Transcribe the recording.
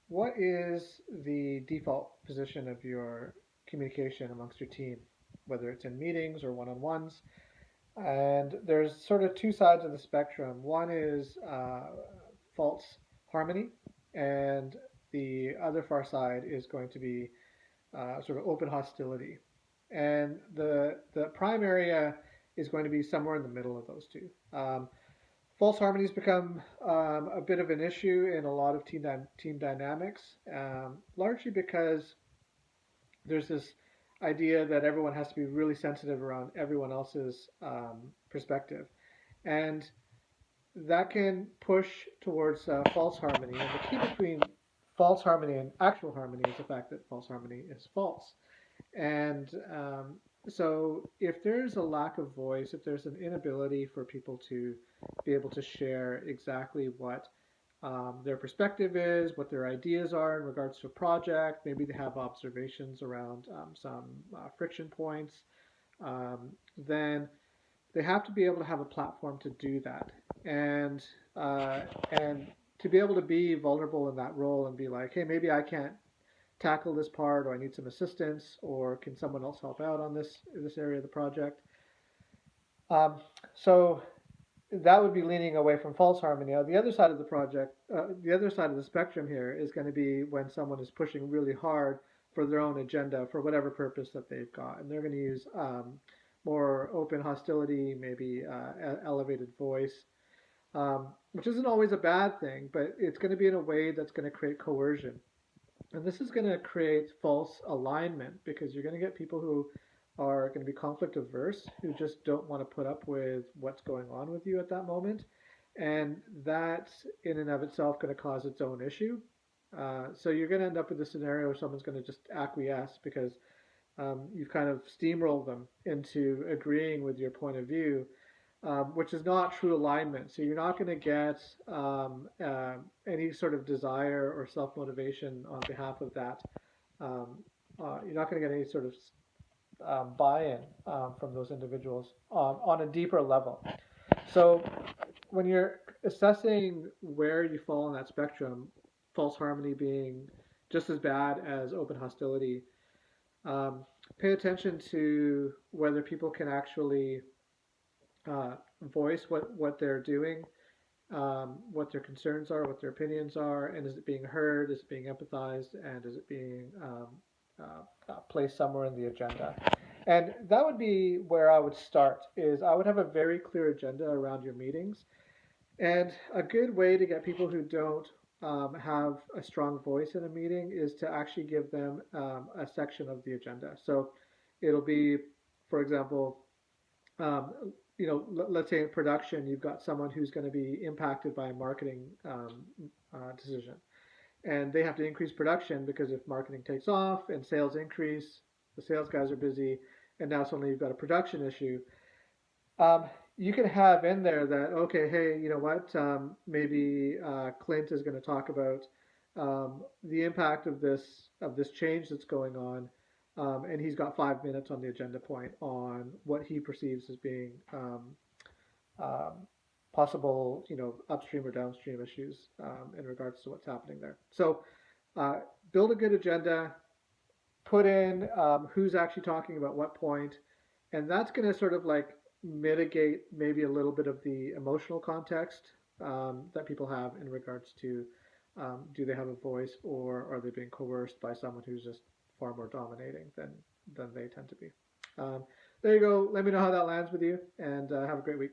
what is the default position of your communication amongst your team, whether it's in meetings or one-on-ones? And there's sort of two sides of the spectrum. One is false harmony, and the other far side is going to be sort of open hostility. And the prime area is going to be somewhere in the middle of those two. False harmonies become a bit of an issue in a lot of team dynamics, largely because there's this idea that everyone has to be really sensitive around everyone else's perspective. And that can push towards false harmony. And the key between false harmony and actual harmony is the fact that false harmony is false. And so, if there's a lack of voice, if there's an inability for people to be able to share exactly what their perspective is, what their ideas are in regards to a project, maybe they have observations around some friction points, then they have to be able to have a platform to do that. And uh, and to be able to be vulnerable in that role and be like, hey, maybe I can't tackle this part, or I need some assistance, or can someone else help out on this area of the project? So that would be leaning away from false harmony. Now, the other side of the the other side of the spectrum here is going to be when someone is pushing really hard for their own agenda for whatever purpose that they've got, and they're going to use more open hostility, maybe elevated voice, which isn't always a bad thing, but it's going to be in a way that's going to create coercion. And this is going to create false alignment because you're going to get people who are going to be conflict averse, who just don't want to put up with what's going on with you at that moment. And that, in and of itself, going to cause its own issue. So you're going to end up with a scenario where someone's going to just acquiesce because you've kind of steamrolled them into agreeing with your point of view, which is not true alignment. So you're not going to get any sort of desire or self motivation on behalf of that. You're not going to get any sort of buy-in from those individuals on a deeper level. So when you're assessing where you fall on that spectrum, false harmony being just as bad as open hostility, um, pay attention to whether people can actually uh, voice what they're doing, what their concerns are, what their opinions are, and is it being heard, is it being empathized, and is it being placed somewhere in the agenda? And that would be where I would start. Is I would have a very clear agenda around your meetings, and a good way to get people who don't have a strong voice in a meeting is to actually give them a section of the agenda. So it'll be, for example, let's say in production, you've got someone who's going to be impacted by a marketing decision, and they have to increase production because if marketing takes off and sales increase, the sales guys are busy, and now suddenly you've got a production issue. Um, you can have in there that okay, hey, you know what? Maybe Clint is going to talk about the impact of this change that's going on, and he's got 5 minutes on the agenda point on what he perceives as being um, possible, upstream or downstream issues in regards to what's happening there. So uh, build a good agenda, put in who's actually talking about what point, and that's going to sort of like mitigate maybe a little bit of the emotional context that people have in regards to do they have a voice or are they being coerced by someone who's just far more dominating than they tend to be. Um, there you go. Let me know how that lands with you, and have a great week.